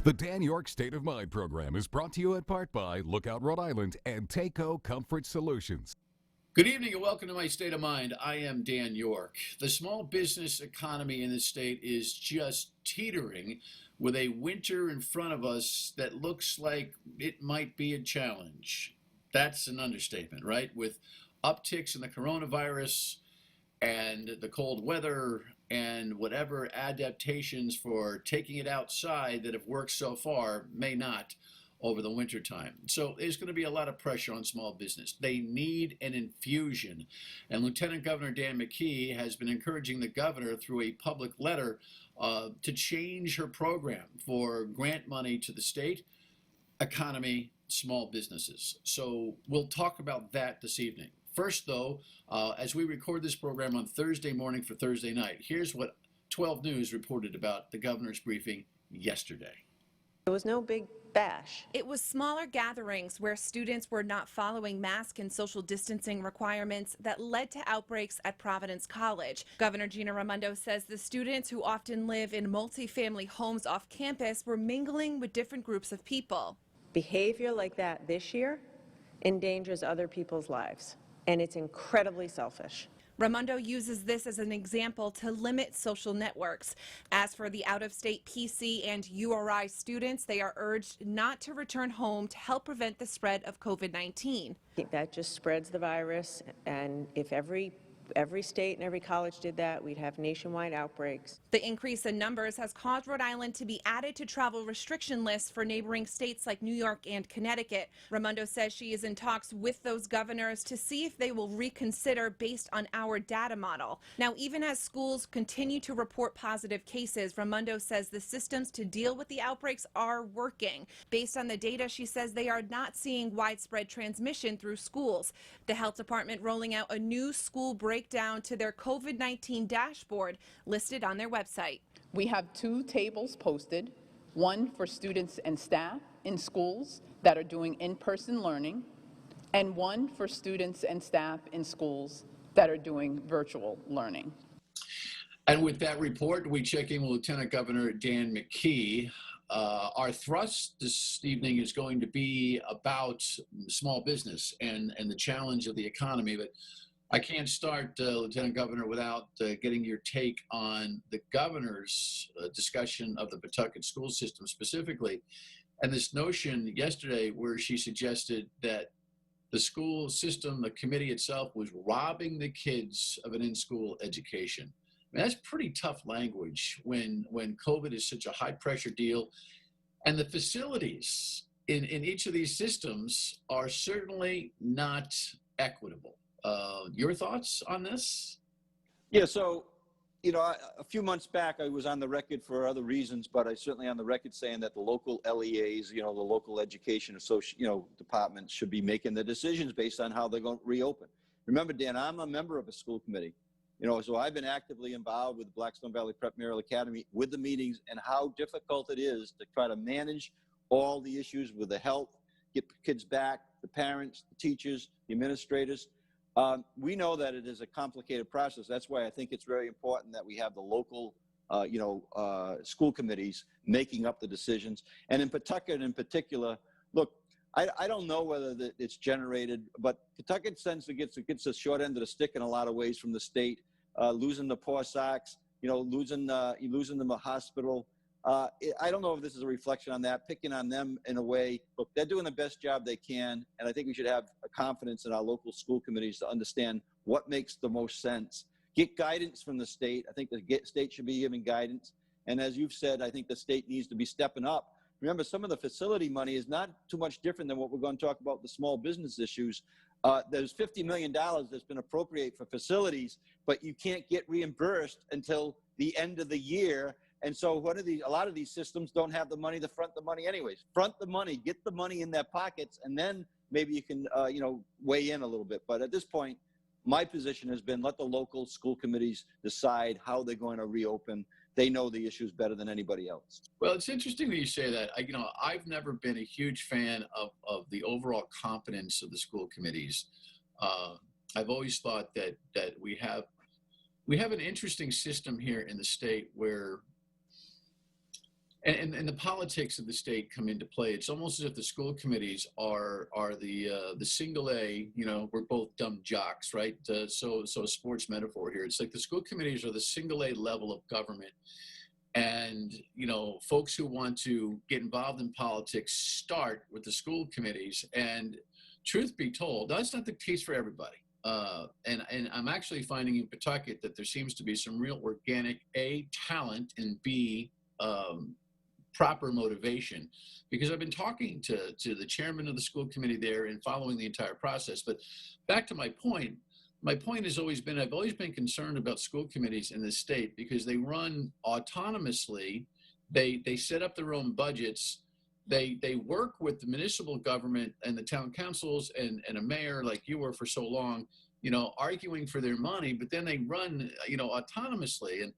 The Dan Yorke State of Mind program is brought to you in part by Lookout Rhode Island and Takeo Comfort Solutions. Good evening and welcome to my State of Mind. I am Dan Yorke. The small business economy in the state is just teetering with a winter in front of us that looks like it might be a challenge. That's an understatement, right? With upticks in the coronavirus and the cold weather and whatever adaptations for taking it outside that have worked so far may not over the winter time. So there's going to be a lot of pressure on small business. They need an infusion. And Lieutenant Governor Dan McKee has been encouraging the governor through a public letter to change her program for grant money to the state, economy, small businesses. So we'll talk about that this evening. First, though, as we record this program on Thursday morning for Thursday night, here's what 12 News reported about the governor's briefing yesterday. There was no big bash. It was smaller gatherings where students were not following mask and social distancing requirements that led to outbreaks at Providence College. Governor Gina Raimondo says the students who often live in multi-family homes off campus were mingling with different groups of people. Behavior like that this year endangers other people's lives, and it's incredibly selfish. Raimondo uses this as an example to limit social networks. As for the out-of-state PC and URI students, they are urged not to return home to help prevent the spread of COVID-19. That just spreads the virus, and if every state and every college did that, we'd have nationwide outbreaks. The increase in numbers has caused Rhode Island to be added to travel restriction lists for neighboring states like New York and Connecticut. Raimondo says she is in talks with those governors to see if they will reconsider based on our data model. Now, even as schools continue to report positive cases, Raimondo says the systems to deal with the outbreaks are working. Based on the data, she says they are not seeing widespread transmission through schools. The health department rolling out a new school breakdown to their COVID-19 dashboard listed on their website. We have 2 tables posted, one for students and staff in schools that are doing in-person learning, and one for students and staff in schools that are doing virtual learning. And with that report, we check in with Lieutenant Governor Dan McKee. Our thrust this evening is going to be about small business and the challenge of the economy. But I can't start, Lieutenant Governor, without getting your take on the governor's discussion of the Pawtucket school system specifically, and this notion yesterday where she suggested that the school system, the committee itself, was robbing the kids of an in-school education. I mean, that's pretty tough language when COVID is such a high-pressure deal, and the facilities in each of these systems are certainly not equitable. Your thoughts on this? Yeah, so, a few months back, I was on the record for other reasons, but I certainly on the record saying that the local LEAs, the local education departments should be making the decisions based on how they're going to reopen. Remember, Dan, I'm a member of a school committee, so I've been actively involved with the Blackstone Valley Prep Memorial Academy with the meetings and how difficult it is to try to manage all the issues with the health, get kids back, the parents, the teachers, the administrators. We know that it is a complicated process. That's why I think it's very important that we have the local, school committees making up the decisions. And in Pawtucket in particular, look, I don't know whether it's generated, but Pawtucket gets the short end of the stick in a lot of ways from the state, losing the poor Sox, losing them a hospital. I don't know if this is a reflection on that, picking on them in a way. Look, they're doing the best job they can, and I think we should have a confidence in our local school committees to understand what makes the most sense. Get guidance from the state. I think the state should be giving guidance. And as you've said, I think the state needs to be stepping up. Remember, some of the facility money is not too much different than what we're going to talk about, the small business issues. There's $50 million that's been appropriated for facilities, but you can't get reimbursed until the end of the year. And so a lot of these systems don't have the money to front the money anyways. Front the money, get the money in their pockets, and then maybe you can, weigh in a little bit. But at this point, my position has been let the local school committees decide how they're going to reopen. They know the issues better than anybody else. Well, it's interesting that you say that. I've never been a huge fan of the overall competence of the school committees. I've always thought that we have an interesting system here in the state where And the politics of the state come into play. It's almost as if the school committees are the single A. You know, we're both dumb jocks, right? So a sports metaphor here. It's like the school committees are the single A level of government, and you know, folks who want to get involved in politics start with the school committees. And truth be told, that's not the case for everybody. And I'm actually finding in Pawtucket that there seems to be some real organic A, talent, and B, proper motivation, because I've been talking to the chairman of the school committee there and following the entire process. But back to my point has always been, I've always been concerned about school committees in this state because they run autonomously. They set up their own budgets. They work with the municipal government and the town councils and a mayor like you were for so long, you know, arguing for their money, but then they run, you know, autonomously. And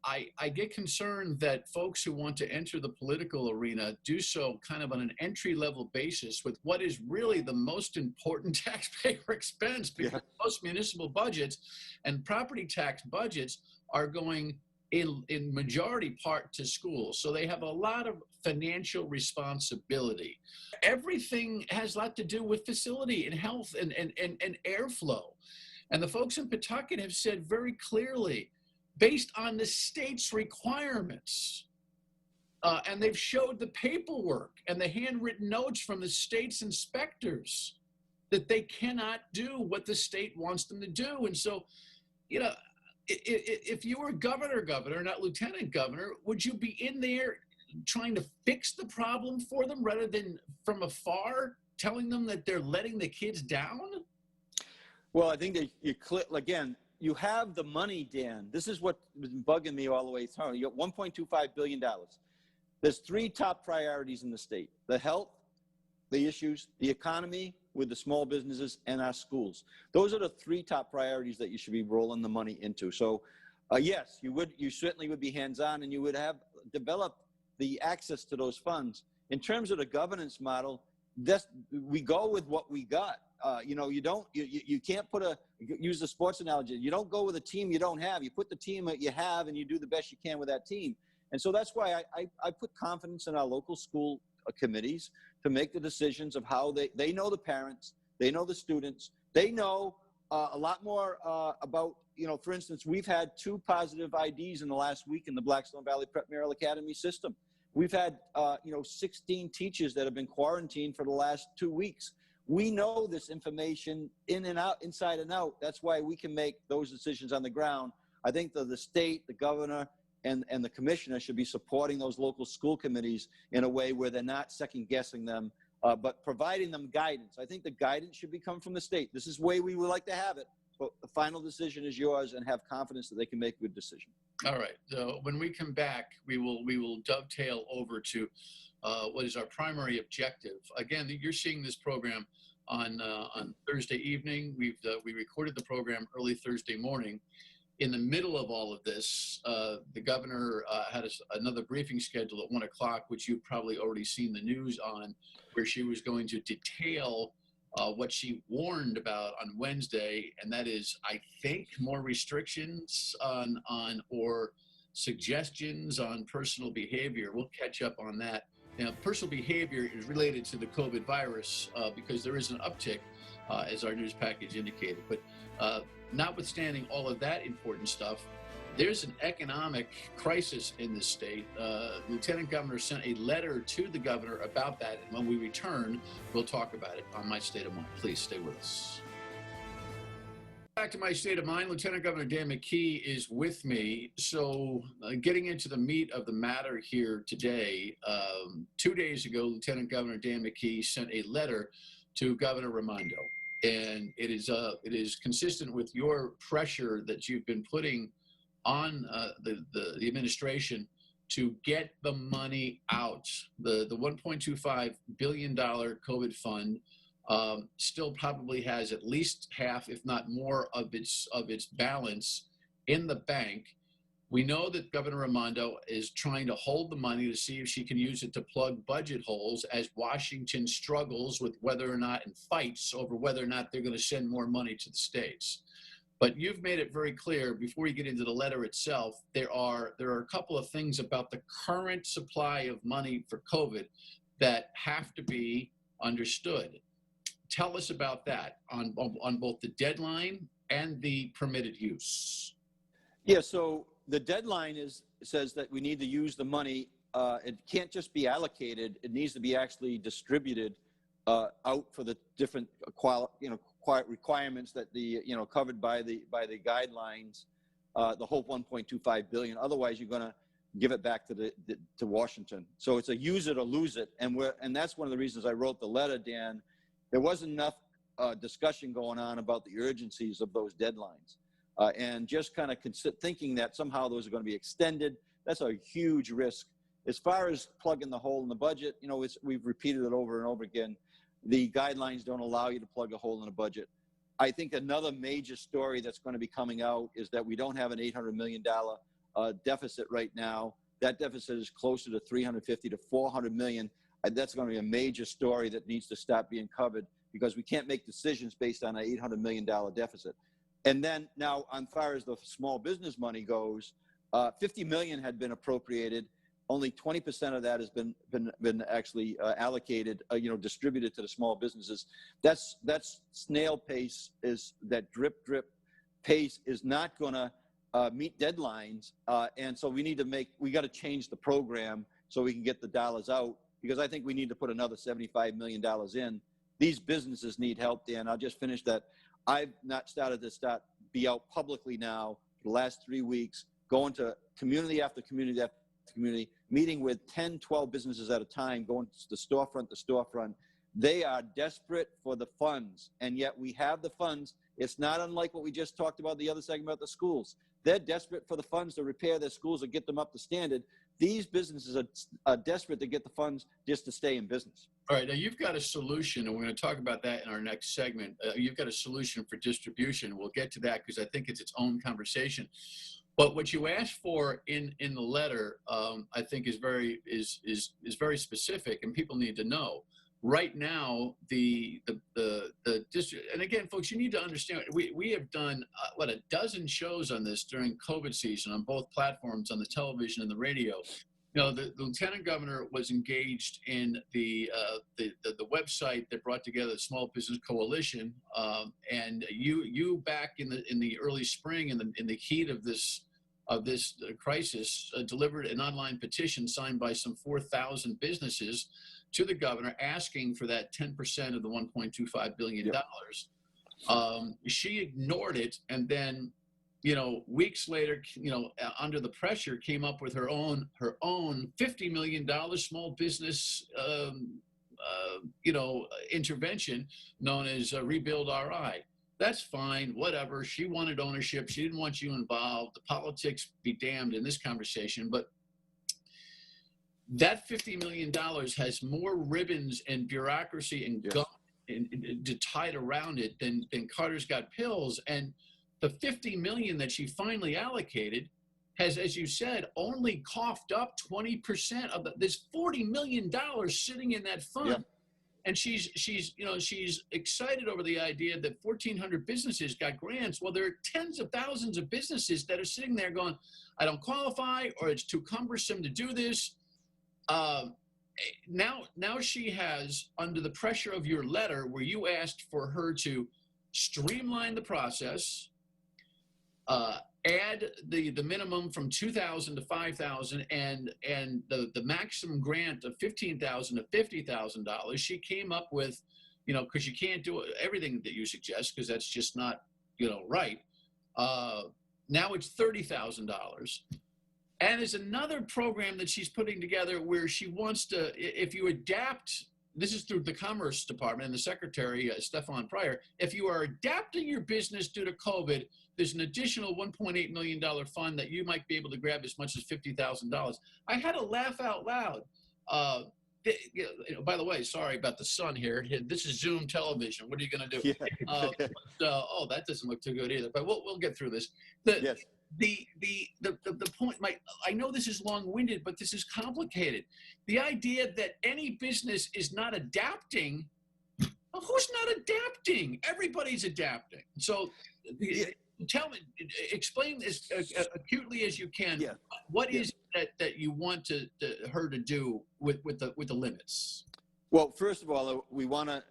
I get concerned that folks who want to enter the political arena do so kind of on an entry-level basis with what is really the most important taxpayer expense, because most municipal budgets and property tax budgets are going in majority part to schools. So they have a lot of financial responsibility. Everything has a lot to do with facility and health and airflow. And the folks in Pawtucket have said very clearly, based on the state's requirements, and they've showed the paperwork and the handwritten notes from the state's inspectors, that they cannot do what the state wants them to do. And so, you know, if you were governor, not lieutenant governor, would you be in there trying to fix the problem for them rather than from afar telling them that they're letting the kids down? Well, I think that again, you have the money, Dan. This is what's been bugging me all the way through. You got $1.25 billion. There's three top priorities in the state: the health, the issues, the economy with the small businesses, and our schools. Those are the three top priorities that you should be rolling the money into. So yes, you certainly would be hands-on, and you would have developed the access to those funds. In terms of the governance model, we go with what we got. You know, you can't use the sports analogy. You don't go with a team you don't have. You put the team that you have and you do the best you can with that team. And so that's why I put confidence in our local school committees to make the decisions of how they know the parents, they know the students, they know a lot more about, you know, for instance, we've had 2 positive IDs in the last week in the Blackstone Valley Prep Merrill Academy system. We've had, 16 teachers that have been quarantined for the last 2 weeks. We know this information in and out, inside and out. That's why we can make those decisions on the ground. I think that the state, the governor, and the commissioner should be supporting those local school committees in a way where they're not second guessing them, but providing them guidance. I think the guidance should come from the state. This is the way we would like to have it, but the final decision is yours, and have confidence that they can make a good decision. All right. So when we come back, we will dovetail over to what is our primary objective. Again, you're seeing this program on Thursday evening. We recorded the program early Thursday morning. In the middle of all of this, the governor had another briefing scheduled at 1 o'clock, which you've probably already seen the news on, where she was going to detail what she warned about on Wednesday, and that is, I think, more restrictions on or suggestions on personal behavior. We'll catch up on that. Now, personal behavior is related to the COVID virus because there is an uptick, as our news package indicated. But notwithstanding all of that important stuff, there's an economic crisis in the state. Lieutenant Governor sent a letter to the governor about that. And when we return, we'll talk about it on My State of Mind. Please stay with us. Back to My State of Mind. Lieutenant Governor Dan McKee is with me. So getting into the meat of the matter here today, 2 days ago, Lieutenant Governor Dan McKee sent a letter to Governor Raimondo. And it is consistent with your pressure that you've been putting on the administration to get the money out. The $1.25 billion COVID fund still probably has at least half, if not more, of its balance in the bank. We know that Governor Raimondo is trying to hold the money to see if she can use it to plug budget holes as Washington struggles with whether or not, and fights over whether or not they're going to send more money to the states. But you've made it very clear before you get into the letter itself, there are a couple of things about the current supply of money for COVID that have to be understood. Tell us about that on both the deadline and the permitted use. Yeah, so the deadline says that we need to use the money. It can't just be allocated. It needs to be actually distributed out for the different requirements that covered by the guidelines. The whole 1.25 billion. Otherwise, you're going to give it back to Washington. So it's a use it or lose it, and that's one of the reasons I wrote the letter, Dan. There wasn't enough discussion going on about the urgencies of those deadlines. And just kind of thinking that somehow those are going to be extended, that's a huge risk. As far as plugging the hole in the budget, we've repeated it over and over again. The guidelines don't allow you to plug a hole in a budget. I think another major story that's going to be coming out is that we don't have an $800 million deficit right now. That deficit is closer to 350 to 400 million. That's going to be a major story that needs to stop being covered, because we can't make decisions based on an $800 million deficit. And then now, as far as the small business money goes, 50 million had been appropriated. Only 20% of that has been actually allocated, distributed to the small businesses. That's snail pace. Is that drip pace is not going to meet deadlines, and so we got to change the program so we can get the dollars out, because I think we need to put another $75 million in. These businesses need help, Dan. I'll just finish that. I've not started to be out publicly now for the last 3 weeks, going to community after community after community, meeting with 10, 12 businesses at a time, going to storefront to storefront. They are desperate for the funds, and yet we have the funds. It's not unlike what we just talked about the other segment about the schools. They're desperate for the funds to repair their schools or get them up to standard. These businesses are desperate to get the funds just to stay in business. All right, now you've got a solution, and we're going to talk about that in our next segment. You've got a solution for distribution. We'll get to that because I think it's its own conversation. But what you asked for in the letter, I think is very specific, and people need to know. Right now, the district, and again, folks, you need to understand, we have done a dozen shows on this during COVID season on both platforms, on the television and the radio. The lieutenant governor was engaged in the website that brought together the Small Business Coalition, and you back in the early spring, in the heat of this crisis, delivered an online petition signed by some 4,000 businesses to the governor, asking for that 10% of the $1.25 billion. Yep. She ignored it, and then, weeks later, under the pressure, came up with her own $50 million small business, intervention known as Rebuild RI. That's fine, whatever. She wanted ownership. She didn't want you involved. The politics be damned in this conversation, but that $50 million has more ribbons and bureaucracy and gum tied around it than Carter's Got Pills. And the $50 million that she finally allocated has, as you said, only coughed up 20% of there's $40 million sitting in that fund. Yep. And she's excited over the idea that 1,400 businesses got grants. Well, there are tens of thousands of businesses that are sitting there going, I don't qualify, or it's too cumbersome to do this. Now she has, under the pressure of your letter, where you asked for her to streamline the process, add the minimum from $2,000 to $5,000, and the maximum grant of $15,000 to $50,000. She came up with, because you can't do everything that you suggest, because that's just not right. Now it's $30,000. And there's another program that she's putting together where she wants to, if you adapt, this is through the Commerce Department and the Secretary, Stefan Pryor, if you are adapting your business due to COVID, there's an additional $1.8 million fund that you might be able to grab as much as $50,000. I had to laugh out loud. By the way, sorry about the sun here. This is Zoom television. What are you going to do? Yeah. That doesn't look too good either, but we'll get through this. Yes. The point, I know this is long-winded, but this is complicated. The idea that any business is not adapting, who's not adapting? Everybody's adapting. So tell me, explain as acutely as you can. Yeah. What is that you want her to do with the limits? Well, first of all, we want to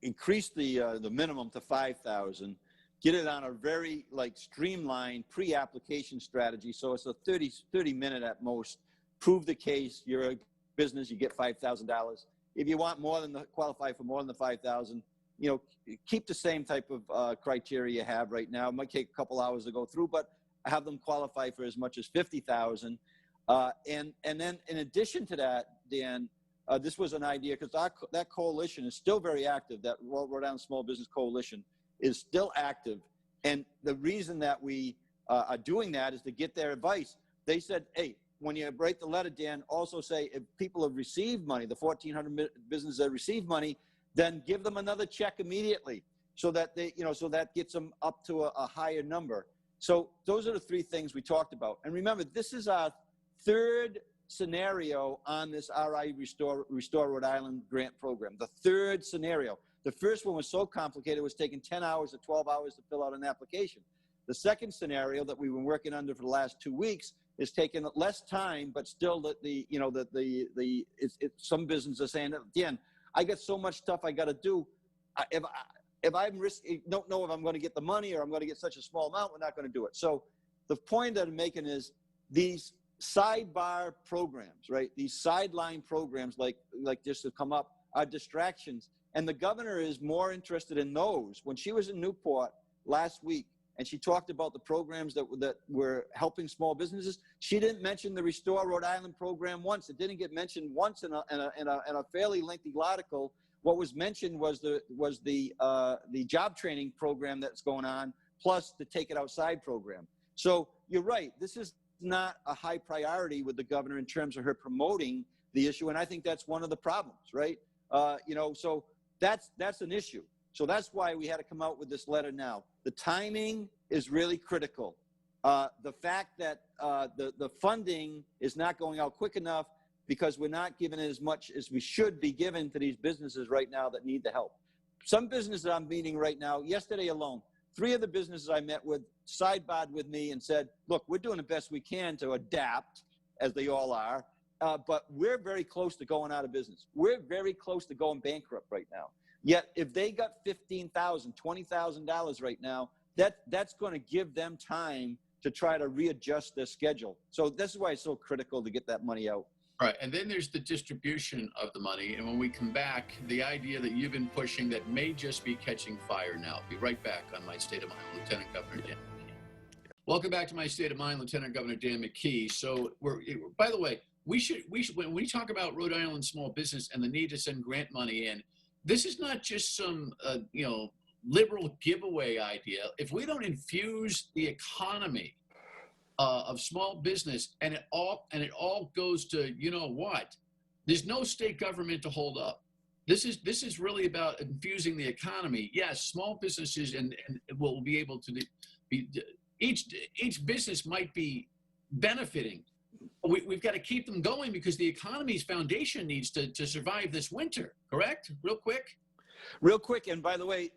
increase the minimum to 5,000. Get it on a very streamlined pre-application strategy. So it's a 30 minute at most. Prove the case. You're a business. You get $5,000. If you want more than qualify for more than the 5,000, keep the same type of criteria you have right now. It might take a couple hours to go through, but have them qualify for as much as 50,000. And then in addition to that, Dan, this was an idea because that coalition is still very active. That Rhode Island Small Business Coalition is still active. And the reason that we are doing that is to get their advice. They said, hey, when you write the letter, Dan, also say if people have received money, the 1,400 businesses that receive money, then give them another check immediately so that they, so that gets them up to a higher number. So those are the three things we talked about. And remember, this is our third scenario on this RI Restore Rhode Island grant program, the third scenario. The first one was so complicated, it was taking 10 hours or 12 hours to fill out an application. The second scenario that we've been working under for the last 2 weeks is taking less time, but still some businesses are saying, Dan, I got so much stuff I got to do. If I'm don't know if I'm going to get the money or I'm going to get such a small amount, we're not going to do it. So the point that I'm making is these sidebar programs, right? These sideline programs like this to come up are distractions. And the governor is more interested in those. When she was in Newport last week and she talked about the programs that were helping small businesses, she didn't mention the Restore Rhode Island program once. It didn't get mentioned once in a fairly lengthy article. What was mentioned was the job training program that's going on, plus the Take It Outside program. So you're right. This is not a high priority with the governor in terms of her promoting the issue, and I think that's one of the problems, right? So that's an issue. So that's why we had to come out with this letter now. The timing is really critical. The fact that the funding is not going out quick enough because we're not giving it as much as we should be given to these businesses right now that need the help. Some businesses I'm meeting right now, yesterday alone, 3 of the businesses I met with sidebarred with me and said, look, we're doing the best we can to adapt, as they all are, but we're very close to going out of business. We're very close to going bankrupt right now. Yet if they got $15,000, $20,000 right now, that's going to give them time to try to readjust their schedule. So this is why it's so critical to get that money out. All right, and then there's the distribution of the money. And when we come back, the idea that you've been pushing that may just be catching fire now. Be right back on My State of Mind, Lieutenant Governor Dan McKee. Welcome back to My State of Mind, Lieutenant Governor Dan McKee. So by the way, we should when we talk about Rhode Island small business and the need to send grant money in, this is not just some liberal giveaway idea. If we don't infuse the economy of small business and it all goes to what, there's no state government to hold up. This is really about infusing the economy. Yes, small businesses and will be able to be, each business might be benefiting. We've got to keep them going because the economy's foundation needs to survive this winter, correct? Real quick. And by the way,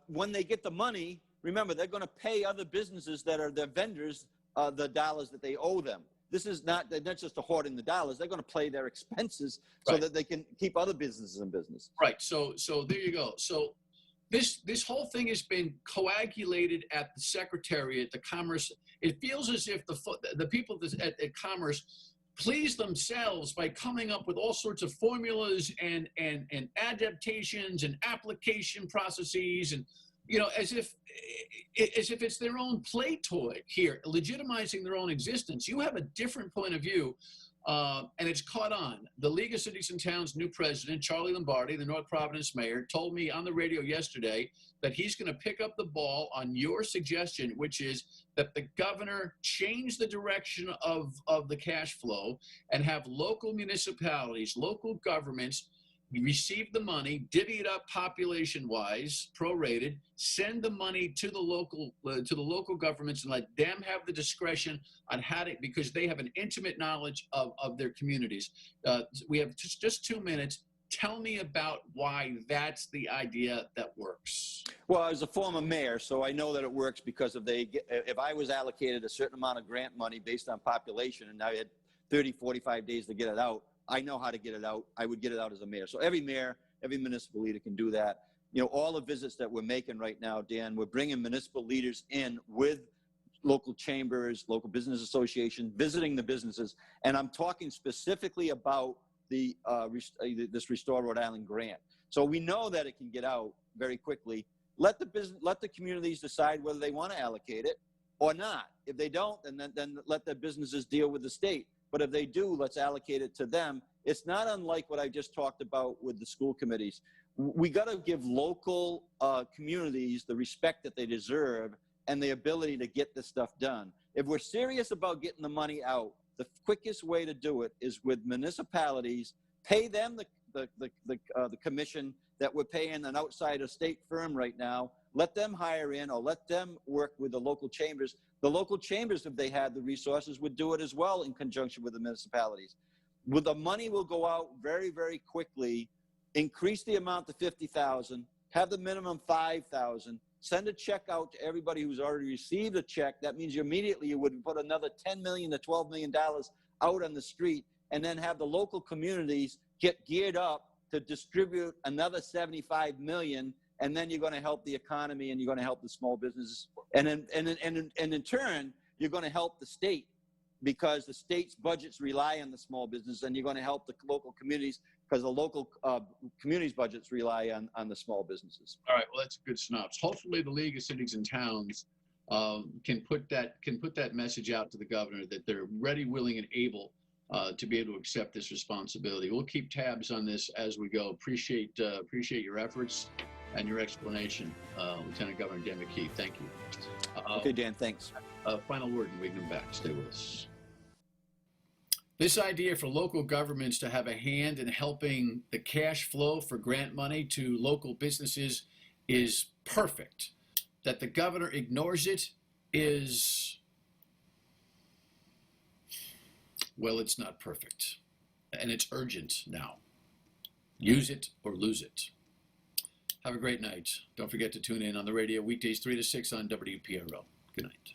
when they get the money, remember, they're going to pay other businesses that are their vendors the dollars that they owe them. They're not just hoarding the dollars. They're going to pay their expenses so that they can keep other businesses in business. Right. So there you go. So this whole thing has been coagulated at the Secretariat, the Commerce. It feels as if the people at Commerce please themselves by coming up with all sorts of formulas and adaptations and application processes and as if it's their own play toy here, legitimizing their own existence. You have a different point of view, and it's caught on. The League of Cities and Towns' new president, Charlie Lombardi, the North Providence mayor, told me on the radio yesterday that he's going to pick up the ball on your suggestion, which is that the governor change the direction of the cash flow and have local municipalities, local governments receive the money, divvy it up population-wise, prorated, send the money to the local governments and let them have the discretion on how to, because they have an intimate knowledge of their communities. We have just 2 minutes. Tell me about why that's the idea that works. Well, as a former mayor, so I know that it works because if I was allocated a certain amount of grant money based on population and I had 30, 45 days to get it out, I know how to get it out. I would get it out as a mayor. So every mayor, every municipal leader can do that. You know, all the visits that we're making right now, Dan, we're bringing municipal leaders in with local chambers, local business association, visiting the businesses. And I'm talking specifically about this Restore Rhode Island grant. So we know that it can get out very quickly. Let the communities decide whether they want to allocate it or not. If they don't, then let the businesses deal with the state. But if they do, let's allocate it to them. It's not unlike what I just talked about with the school committees. We got to give local communities the respect that they deserve and the ability to get this stuff done. If we're serious about getting the money out, the quickest way to do it is with municipalities. Pay them the commission that we're paying an outside of state firm right now. Let them hire in or let them work with the local chambers. The local chambers, if they had the resources, would do it as well in conjunction with the municipalities. Well, the money will go out very, very quickly. Increase the amount to 50,000. Have the minimum 5,000. Send a check out to everybody who's already received a check. That means you would put another $10 million to $12 million out on the street, and then have the local communities get geared up to distribute another 75 million, and then you're going to help the economy and you're going to help the small businesses, and in turn you're going to help the state, because the state's budgets rely on the small business, and you're going to help the local communities because the local communities' budgets rely on the small businesses. All right, well, that's a good synopsis. Hopefully the League of Cities and Towns can put that message out to the governor that they're ready, willing, and able to be able to accept this responsibility. We'll keep tabs on this as we go. Appreciate your efforts and your explanation, Lieutenant Governor Dan McKee. Thank you. Okay, Dan, thanks. Final word, and we can come back. Stay with us. This idea for local governments to have a hand in helping the cash flow for grant money to local businesses is perfect. That the governor ignores it is, well, it's not perfect. And it's urgent now. Use it or lose it. Have a great night. Don't forget to tune in on the radio weekdays 3 to 6 on WPRO. Good night.